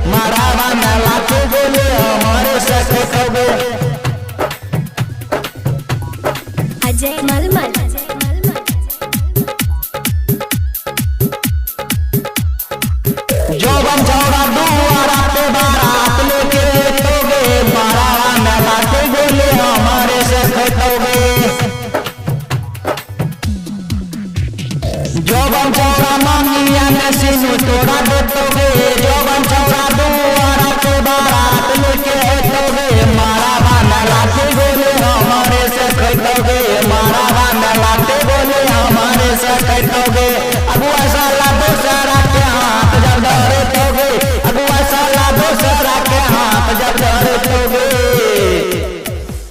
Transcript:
मारावा में लाते गोले हमारे से खैतोगे। अजय मलमल जोबन चौड़ा दुआरा पे बारात लेके तोगे मारावा में लाते गोले हमारे से खैतोगे। जोबन चौड़ा मामिया में सिनु तोड़ा देतोगे जोबन चौड़ा दुआरा पे बारात लेके तोगे मारावा में लाते गोले हमारे से खैतोगे। मारावा में लाते गोले हमारे से खैतोगे।